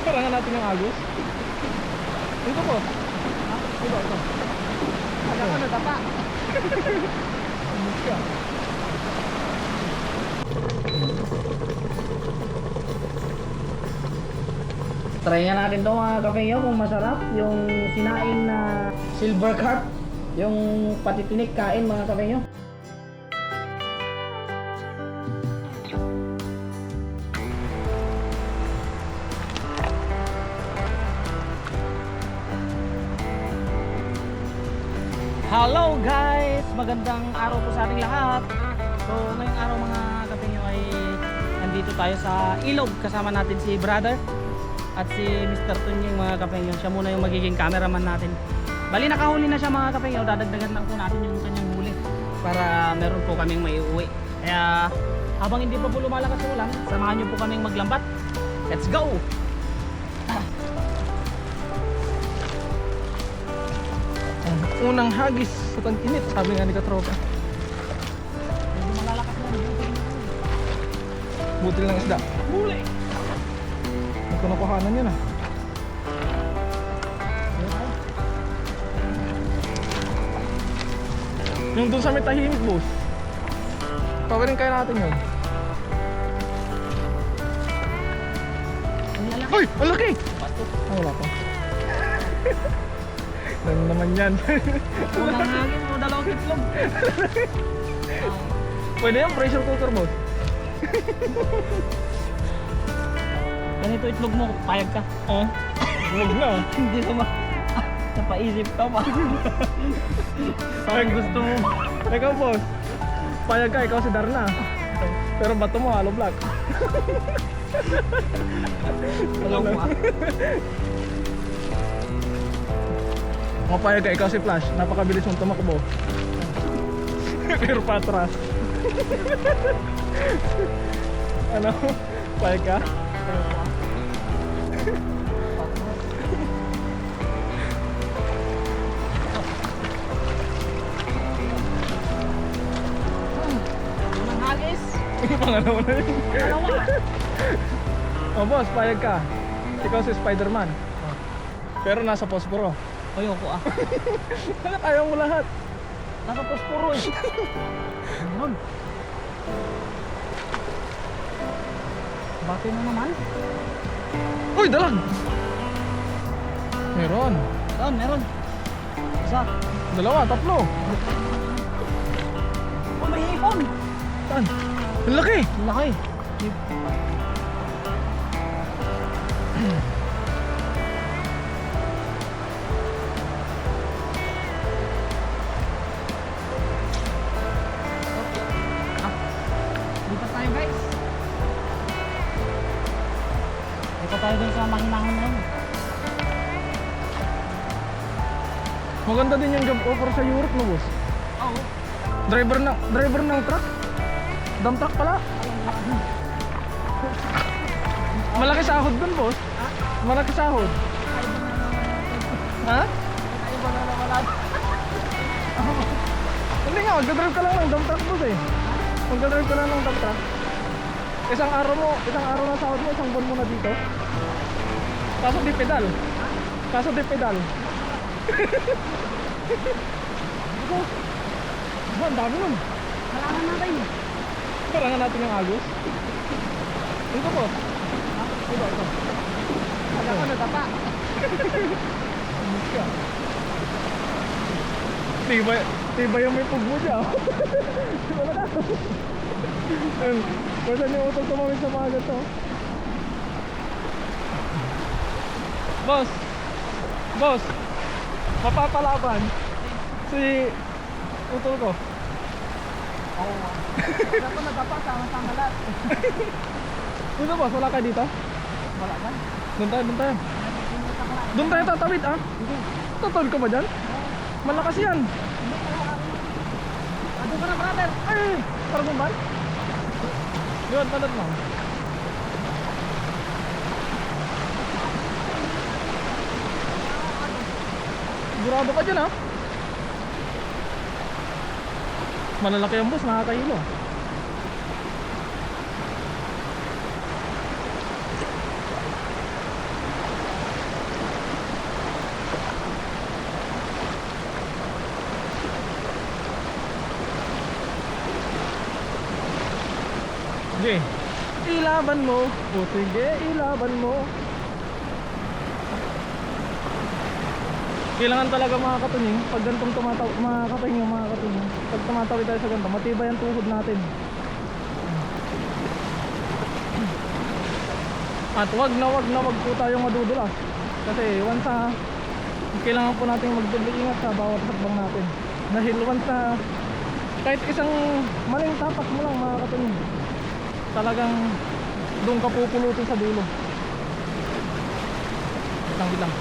Parangan natin yung agos. Dito po. Ito. Wala ko nadapa. Umus ka. Try nga natin to mga kapengyo kung masarap yung sinaing na silver carp, yung patitinik kain mga kapengyo. Hello guys! Magandang araw po sa ating lahat. So ngayong araw mga kapengyo ay nandito tayo sa ilog. Kasama natin si brother at si Mr. Tunying mga kapengyo. Siya muna yung magiging cameraman natin. Bali nakahuli na siya mga kapengyo. Dadagdagan lang po natin yung kanyang huli para meron po kaming maiuwi. Kaya habang hindi pa po lumalakas yung ulan, samahan nyo po kaming maglambat. Let's go! Unang hagis sa tag-init, sabi nga ni Katropa. Medyo malalakas na yung Butil ng isda. huli. Ito nakuhanan yun ah. Yung dun sa may tahimik, boss. Pawarin kaya natin yun. Ang lalaki. Hoy! Ang laki! Bato. Ah, wala pa. Ano naman yan? Unang hangin mo, dalawang itlog. Pwede yung pressure cooker, boss. Ganito itlog mo, payag ka. Ah? Huwag na. Hindi naman. Napaisip ka pa. Parang gusto mo. Ikaw, boss. Payag ka, ikaw si Darna. Pero bato mo, hollow block. Alam mo ah. Mapayag ka, ikaw si Flash. Napakabilis mong tumakbo. Pero patras. Ano? Payag ka? Unang hagis. Pangalawa na yun. Dalawa. Oh, boss, payag ka. Ikaw si Spider-Man. Pero nasa posporo. Ayoko ah. Bakit ayaw mo lahat? Nasa posporo eh. Ano? Bakit mo naman? Uy, dalag! Meron. Saan? Meron. Isa. Dalawa, tatlo. Oh, may hipon. Saan? Ang laki! Ang laki. Lipat tayo guys. Lipat tayo dun sa mahinahon na yun. Maganda din yung job offer sa Europe, no, boss? Oo. Driver ng truck? Dump truck pala? Malaki sahod dun, boss? Malaki sahod. Ha? Iba na wala. Hindi nga, magdadrive ka lang ng dump truck, boss eh. Magdadrive ka lang ng dump truck. Isang araw na sahod mo, isang buwan mo na dito. Kaso di pedal. Ang dami nun. Halangan natin. Parangan natin yung agos. Dito po. Ito. Wala ko nadapa. Umus ka. Tiba yung may pug mo siya. Wala na. Pasan yung utol tumawid sa mga gato. Boss, mapapalaban si utol ko. Oo. Wala ko nadapa. Tama-tama lahat. Dito boss, wala ka dito? Wala ba? Doon tayo. Doon tayo tatawid ah. Tatawid ka ba dyan? Malakas yan. Ano ka na brother? Ay, parang ba? Yun, talat mo. Sigurado ka dyan ha? Malalaki ang boss, nakakahilo. Sige. Ilaban mo. O sige, ilaban mo. Kailangan talaga mga katunying, pag gantong mga katunying, pag tumatawid tayo sa ganito, matibay ang tuhod natin. At wag na wag po tayong madudulas. Kasi once na kailangan po natin magdubli ingat sa bawat hakbang natin. Dahil once na kahit isang maling tapak mo lang mga katunying, talagang doon ka pupulutin sa dulo. Lang bilang.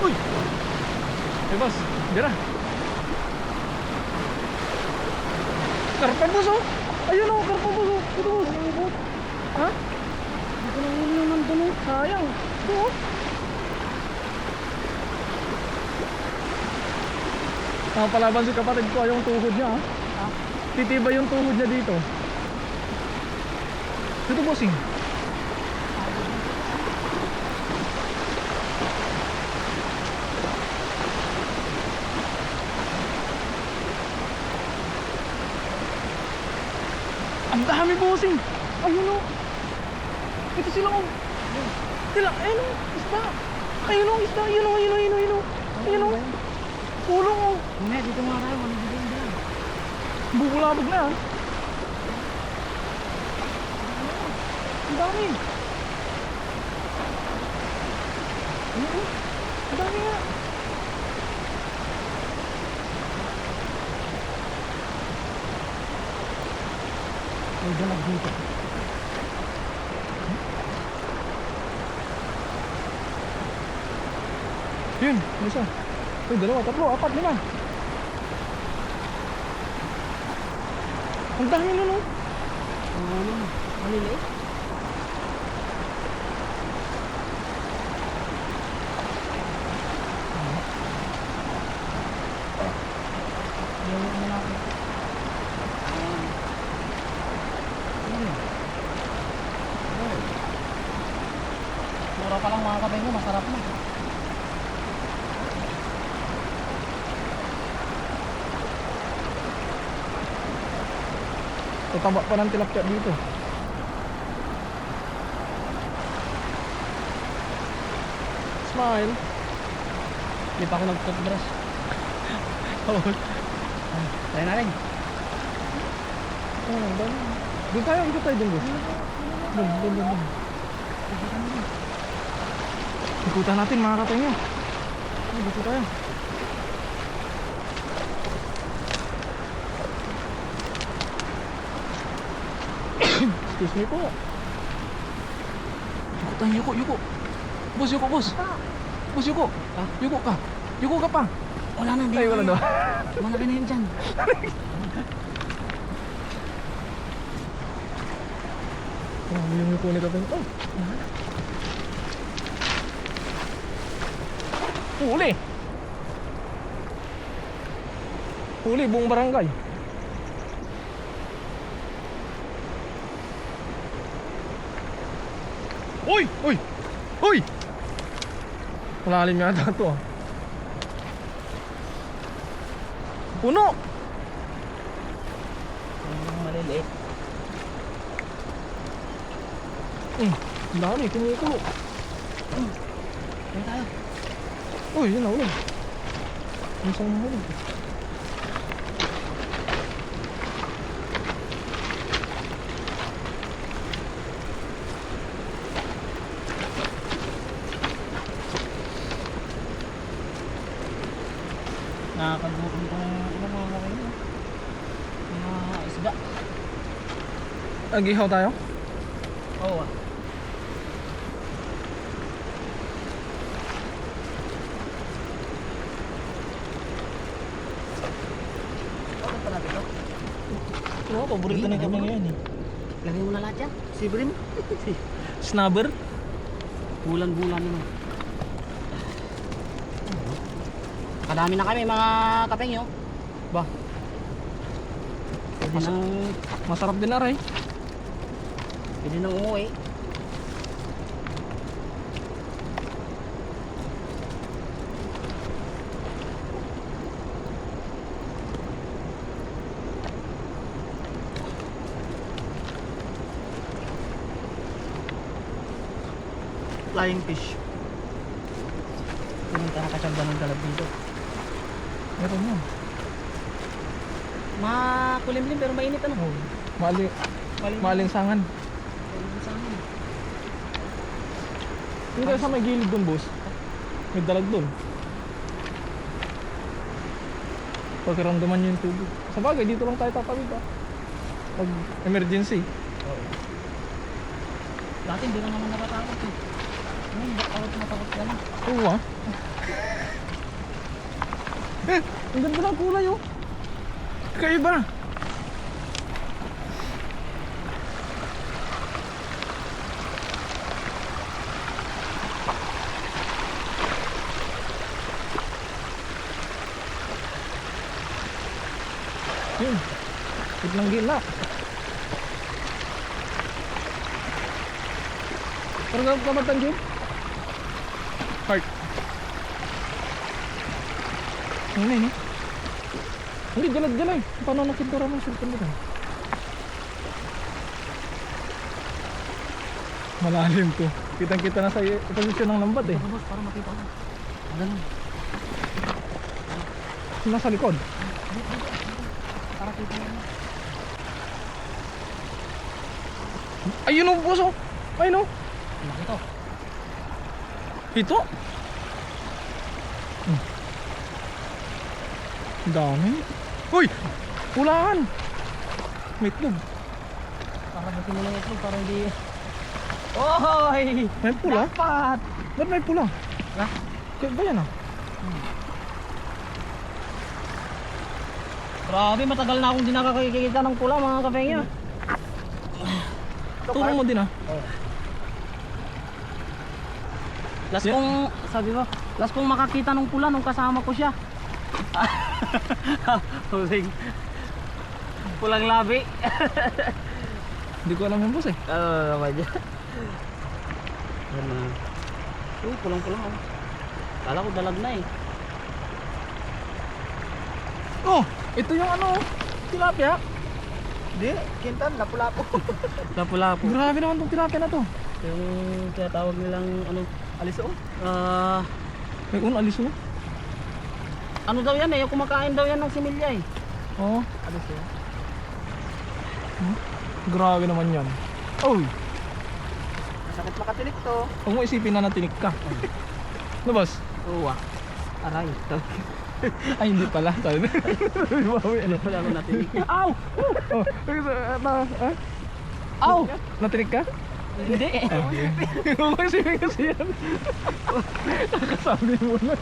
Uy! Eh boss, dira. Karpabus oh! Ayun oh, karpabus oh! Ito boss! Ha? Hindi ko nang huli naman doon oh. Sayang! Ito oh! Palaban si kapatid ko yung tuhod niya ha? Titiba yung tuhod niya dito. Ito bossing. Ang dami bossing. Ayun o. Ito sila o. Sila, ayun o, isda. Ayun o, isda. Ayun o, ayun o, ayun o, ayun o. Ayun o. Kulong o. Hindi, dito mga tayo. Wala dito yung bilang. Bubulabog na ha. Ang dami. Ayun o. Ang dami nga. May dalag dito. Yun, isa. Uy, dalawa, tatlo, apat, lima. Ang dami nun, no? Maliliit. Mura pa lang mga kabay mo, masarap na. Tataba pa ng tilapia dito. Smile. Hindi pa ako nag-toothbrush. Try natin. Oh, ang dami. Doon tayo, ikot tayo dun, boss. Doon. Ikutan natin mga katengyo. Dito tayo. Excuse me po. Yuko tayo, yuko. Boss, yuko, boss. Boss, yuko. Yuko ka. Yuko ka pa. Wala na, hindi. Ay, wala na. Malaki na yun dyan. Ano yung yuko nito? Oh. Huli. Huli, buong barangay. Uy! Uy! Uy! Malalim yata ito ah. Puno! Maliliit. Ang dami, kumukulo. Try tayo. Uy, yun na ulo. Ang isang mahuli. Nakakagutom itong mga kabay mo. Mga isda. Agihaw tayo? Oo ah. Oo, paborito na kami ngayon eh. Lagay mo na lahat yan. Sibrim. Snubber? Bulan-bulan naman. Kadami na kami mga kapengyo. Ba, Pwede nang, masarap din na rin. pwede nang umuwi. flying fish. Pinunta na kasyang ganun kalab dito. Meron yan. Makulimlim pero mainit ano? Oh, malinsangan. Malinsangan. Hindi sa may gilid dun, boss. May dalag dun. Pagkaramdaman nyo yung tubig. Sa bagay, dito lang tayo tatawid ah. Pag emergency. Oo. Dati hindi na naman natatakot eh. Ngayon, bakit matakot ka na? Oo ah. Ang ganda ng kulay oh. Kaiba. Yun. Itlang gila. Parang kamatan yun. Heart. Ano yun eh? Hindi, jalag-jalag. Paano nakintura mo yung cellphone mo? Malalim to. Kitang-kita na sa posisyon ng lambat eh. Boss, para makita ko. Ganun. Nasa likod. Para kita mo. Ayun o, boss o. Ayun o. Laki to. Ito? Ang dami. Uy! Pulaan! May itlog. Para ba mo lang ito para hindi... Ohoy! May pula? Dapat! Ba't may pula? Ha? Kaya ba yan ah? Grabe, matagal na akong di nakakikita ng pula mga kapengyo. Turong mo din ah. Last kong, sabi mo, last kong makakita ng pula nung kasama ko siya. Huling pulang labi. Hindi ko alam yung boss eh. Naman dyan. Pulang-pulang oh. Kala ko dalag na eh. Oh! Ito yung ano, tilapia. Hindi, kintan, lapu-lapu. Lapu-lapu. Grabe naman tong tilapia na to. Yung tinatawag nilang ano, aliso? May aliso. Ano daw yan eh, yung kumakain daw yan ng similya eh. Oo. Aliso? Grabe naman yan. Uy! Sakit makatinik to. Huwag mo isipin na natinik ka. Ano boss? Oo ah. Aray. Ay hindi pala. Sabi ano? Wala ko natinik. Ow! Oh, Ow! Natinik ka? Hindi eh. Huwag mo isipin kasi yan. Kakasabi mo lang.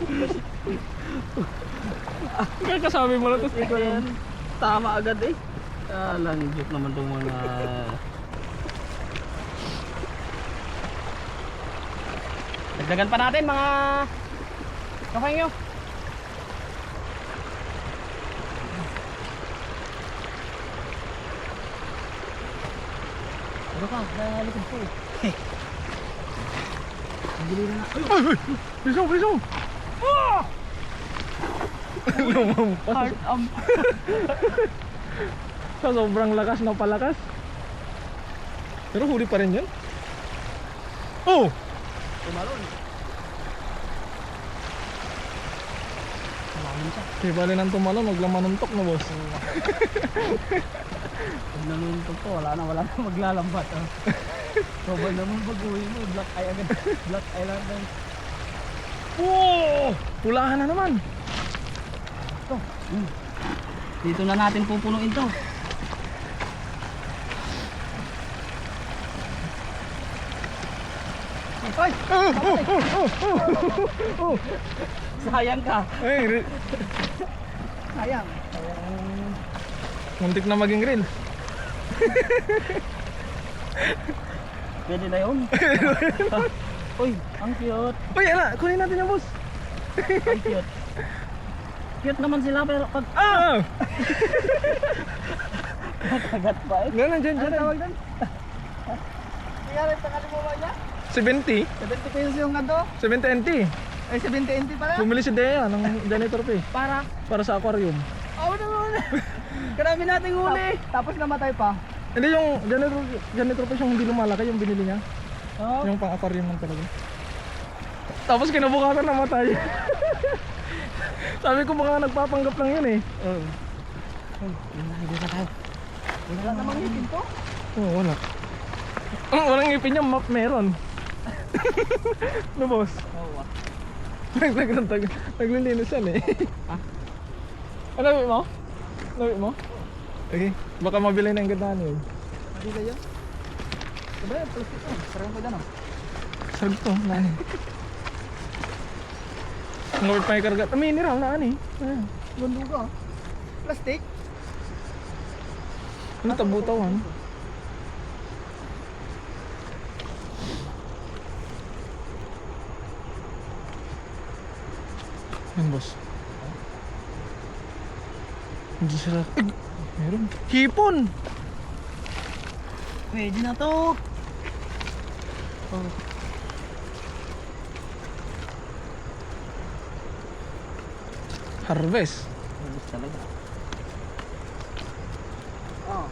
Kakasabi mo lang tapos ikaw yan. Tama agad eh. Lang joke naman itong mga... Dagdagan pa natin mga kapangyo. Ano ka? Nalikod po eh. Ang gili na. Ay! Ay! Prisong! Prisong! Ah! Lumampas. Heart Sa sobrang lakas na palakas. Pero huli pa rin yan. Oh! Tumalon. Tumalon siya. Kaya bali nang tumalon, maglamanuntok na boss. Pag nanuntok po, wala na maglalambat. Sobal naman baguhin mo, black eye agad. Black eye lang din. Oh! Pulahan na naman. Ito. Dito na natin pupunuin to. Ay! Oh! Sayang ka. Ay, Sayang. muntik na maging grill. Pwede na yun. Uy, ang cute. Uy, ala, kunin natin yung boss. Ang cute. Cute naman sila pero pag Ah! kagat pa eh. Ganun, dyan, Ano dyan. tawag doon? Tingnan, tangali mo ba niya? 70? 70 pesos yung ano? 70 NT. Ay, 70 NT pala? Bumili si Dea ng janitor fee. Para? Para sa aquarium. Oo naman. Karami nating huli. Tapos namatay pa. Hindi yung janitor fee yung hindi lumalaki yung binili niya. Oh. Yung pang aquarium lang talaga. Tapos kinabukasan namatay. Sabi ko baka nagpapanggap lang yun eh. Oo. Yun na, dito na tayo. Wala namang ngipin to. Oo, wala. Walang ngipin niya, meron. No boss? Oo. Naglilinis yan eh. Ha? Ano sabi mo? Sabi mo? Okay, baka mabili na yung gandaan yun. Mabila yun? Diba yan, plastic yun. Parang may dano. Sarap to, nani. Ngawit pa yung kargat. Mineral na ani. Ayan. Bunduga. Plastic? Ano tabutawan? Yan boss. Hindi sila. Ay! Meron. Hipon! Pwede na to. Oh. Harvest. Harvest talaga. Oh.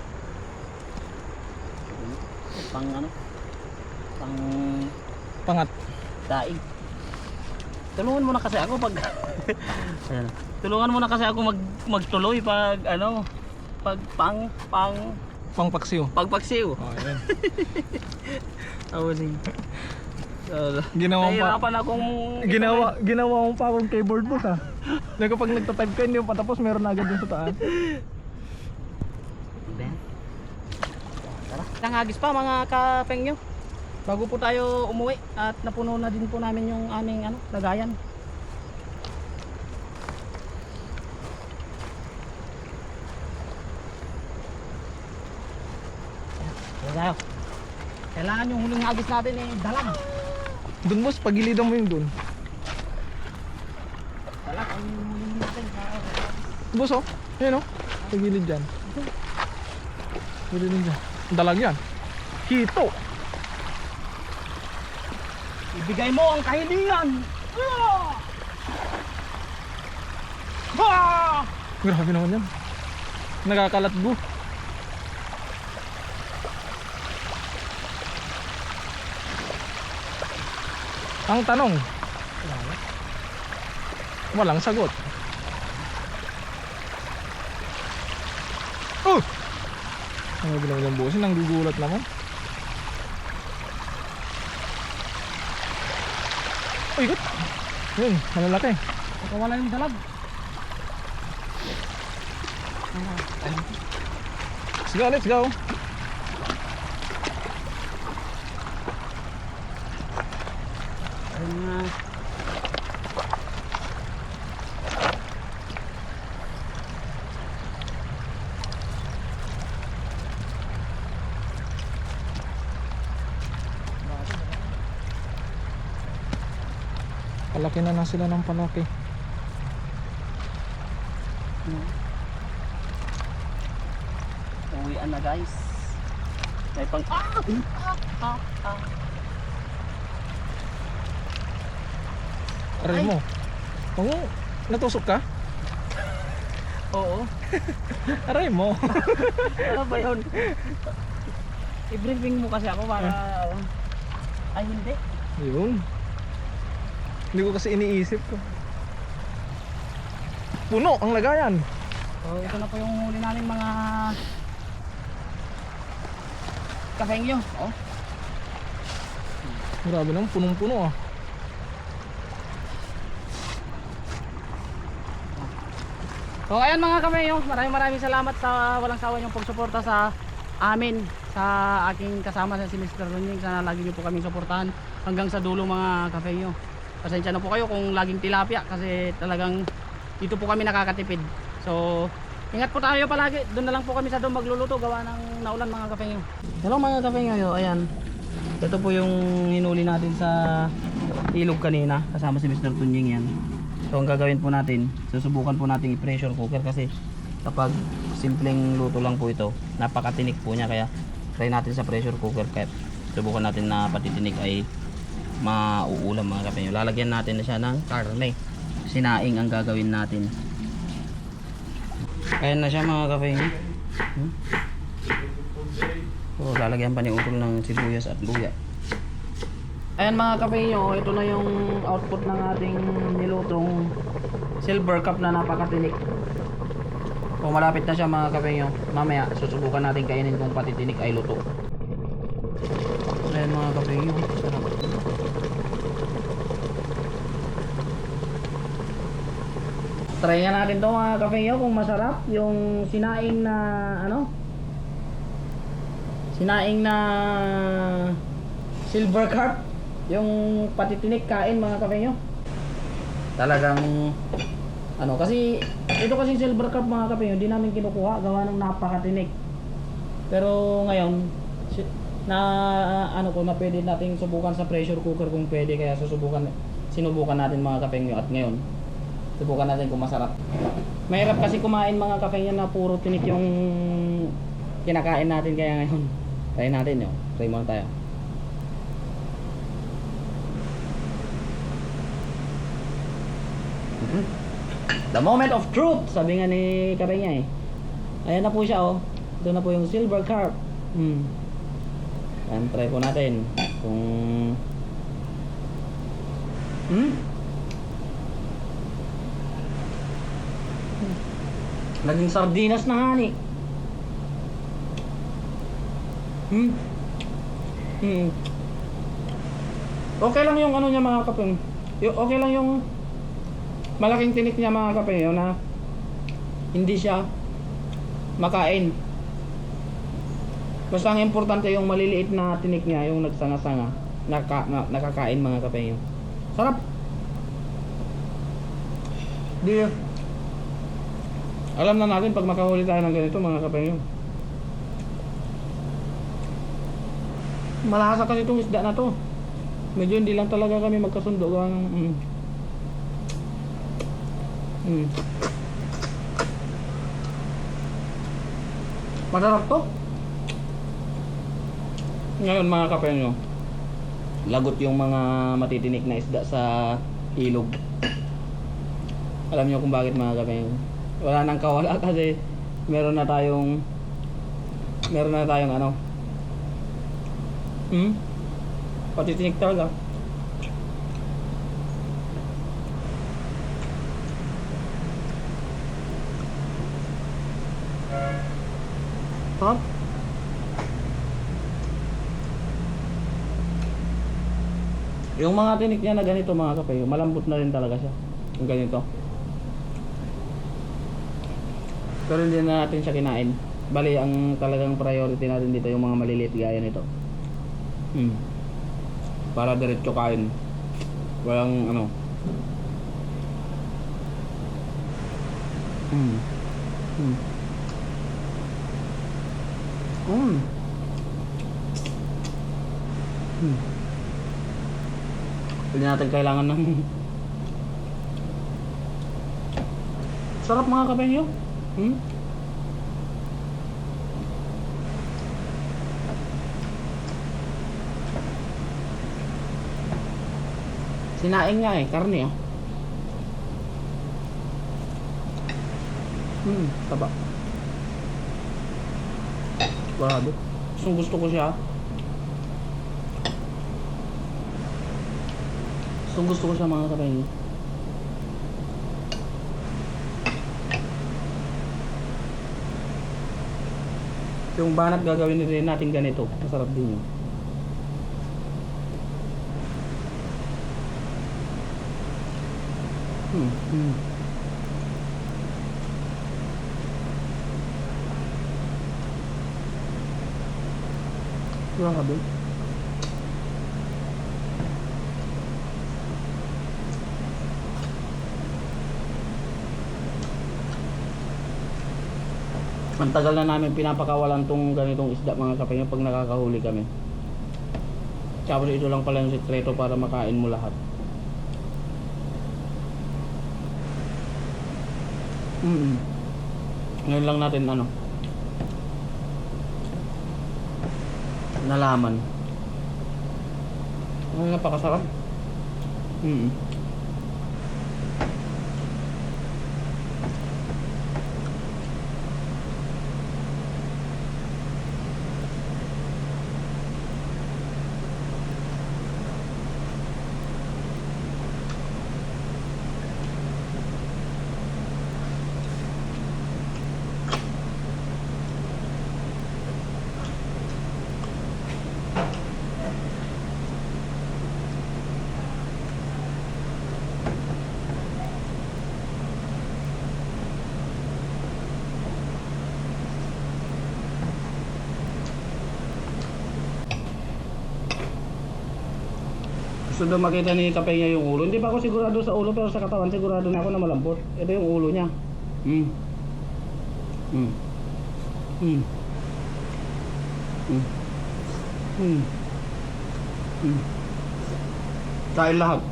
Pang ano? Pang Pangat. daig. Tulungan mo na kasi ako pag Ayan. Tulungan mo na kasi ako magtuloy pag ano, pag Pangpaksiw. pagpaksiw. Oh, yan. Awali. Ginawa pa. Nahihirapan akong Ginawa mong parang keyboard boss ha. Dahil kapag nagtatype ka hindi mo patapos meron na agad yung sa taas. Ben. Tara. Nangagis pa mga kapengyo. Bago po tayo umuwi at napuno na din po namin yung aming ano, lagayan. Ayan tayo. Kailangan yung huling agis natin eh, dalag. Dun boss, pagilidan mo yung dun. Dalag ang huling natin. Boss oh, ayun oh. Pagilid dyan. Pagilid dyan. Dalag yan. Hito. Ibigay mo ang kahilingan. Ah! Grabe naman yan. Nakakalatgo. Ang tanong, walang sagot. Oh! Ano bilang yung busin? Ang gugulat naman. Uy, ikot! Yun, malalaki. Baka wala yung dalag. Let's go, let's go. Ayun nga. Palaki na sila ng palaki. Uwian na guys. May pang Aray mo. Oo, natusok ka? Oo. Aray mo. Ano ba yun? I-briefing mo kasi ako para ay hindi. Yun. Hindi ko kasi iniisip ko. Puno ang lagayan. So ito na po yung huli namin mga kafengyo. Oh. Grabe naman, punong-puno ah. So ayan mga kafengyo, maraming salamat sa walang sawa niyong pagsuporta sa amin, sa aking kasama sa si Mr. Runying. Sana lagi niyo po kaming suportahan hanggang sa dulo mga kafengyo. Pasensya na po kayo kung laging tilapia kasi talagang dito po kami nakakatipid. So ingat po tayo palagi. Doon na lang po kami sa doon magluluto gawa ng naulan mga kafengyo. Hello mga kafengyo, ayan. Ito po yung hinuli natin sa ilog kanina kasama si Mr. Tunying yan. So ang gagawin po natin, susubukan po natin i-pressure cooker kasi kapag simpleng luto lang po ito, napakatinik po niya kaya try natin sa pressure cooker kaya subukan natin na patitinik ay mauulam mga kapatid. Lalagyan natin na siya ng karne. Sinaing ang gagawin natin. Ayan na siya mga kapatid. So lalagyan pa ni Utol ng sibuyas at luya. Ayan mga kapengyo, ito na yung output ng ating nilutong silver cup na napakatinik. Kung malapit na siya mga kapengyo, mamaya susubukan natin kainin kung pati tinik ay luto. Ayan mga kapengyo, sarap. Try nga natin to mga kapengyo kung masarap yung sinaing na sinaing na silver carp, yung patitinik kain mga kapengyo. Talagang kasi ito kasi silver carp mga kapengyo, hindi namin kinukuha gawa ng napakatinik. Pero ngayon na pwede nating subukan sa pressure cooker kung pwede, kaya sinubukan natin mga kapengyo, at ngayon subukan natin kung masarap. Mahirap kasi kumain mga kapengyo na puro tinik yung kinakain natin, kaya ngayon try natin yun. Try muna tayo. The moment of truth, sabi nga ni kapengyo ayan na po siya ito na po yung silver carp. Ayan, try po natin kung naging sardinas na nga ni. Okay lang yung niya mga kapeng. Okay lang yung malaking tinik niya mga kapeng, na hindi siya makain. Basta ang importante yung maliliit na tinik niya, yung nagsanga-sanga, nakakain mga kapeng. Sarap. Di alam na natin pag makahuli tayo ng ganito mga kapengyo. Malasa kasi itong isda na to. Medyo hindi lang talaga kami magkasundo ng masarap to. Ngayon mga kapengyo, lagot yung mga matitinik na isda sa ilog. Alam niyo kung bakit mga kapengyo? Wala nang kawala kasi meron na tayong patitinik talaga. Sarap. Yung mga tinik niya na ganito mga kapengyo, malambot na rin talaga siya. Yung ganito. Pero hindi na natin siya kinain. Bali, ang talagang priority natin dito yung mga maliliit gaya nito. Para diretso kain. Walang Hindi natin kailangan ng sarap mga kapengyo. Sinaing nga karne taba. Grabe. Gusto ko siya. Gusto ko siya mga kapengyo. Yung banat gagawin rin natin ganito. Masarap din yun. Grabe. Ang tagal na namin pinapakawalan tong ganitong isda mga kapengyo pag nakakahuli kami. Tapos ito lang pala yung sekreto para makain mo lahat. Ngayon lang natin nalaman. Napakasarap. Gusto daw makita ni Kapenya yung ulo. Hindi pa ako sigurado sa ulo pero sa katawan sigurado na ako na malambot. Ito yung ulo niya. Mm. Mm. Mm. Mm. Mm. Mm. Kain lahat.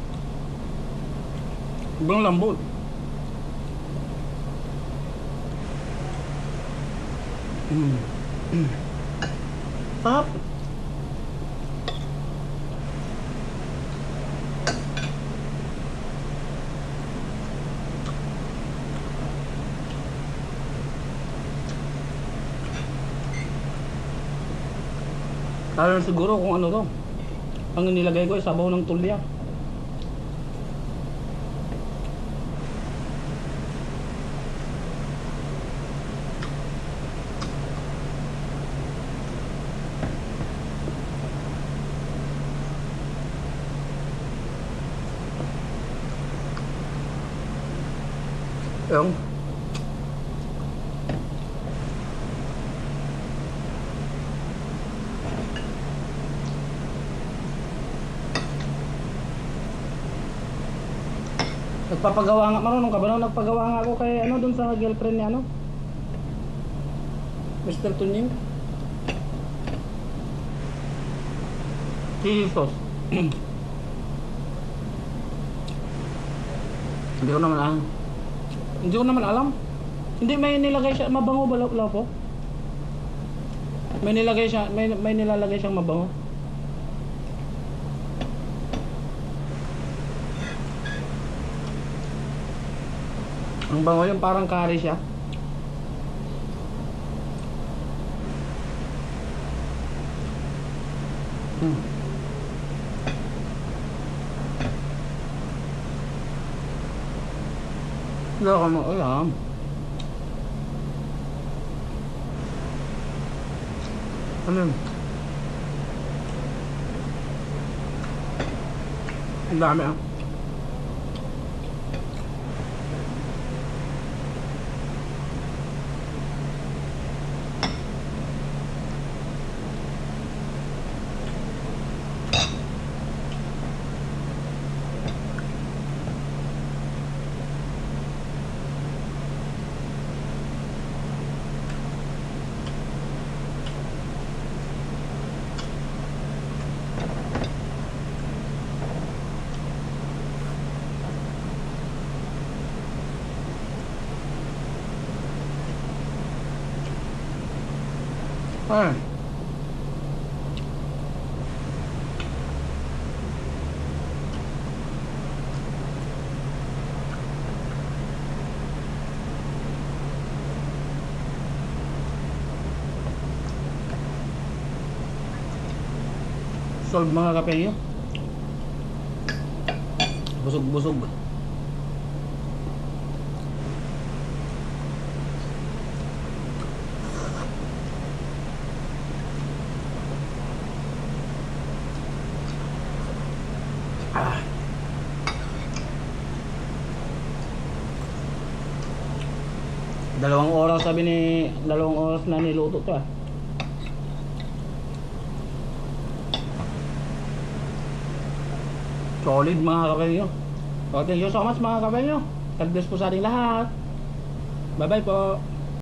Ibang lambot. Mm. Mm. Sarap. Lalo siguro kung ano to. Ang nilagay ko ay sabaw ng tulya. Yung nagpapagawa nga, marunong ka ba nung nagpagawa nga ako kay ano dun sa girlfriend ni ano? Mr. Tunying? Jesus. Hindi ko naman alam. Hindi ko naman alam. Hindi, may nilagay siya, mabango ba po? May nilagay siya, may nilalagay siyang mabango. Ang bango yung parang curry siya. Hindi ako mo alam. Ano yun? Ang dami ah. Ay. Solve mga kapenyo. Busog-busog. Dalawang oras sabi ni, 2 oras na niluto to ah. Solid mga kapenyo. So thank you so much mga kapenyo. God bless po sa ating lahat. Bye bye po.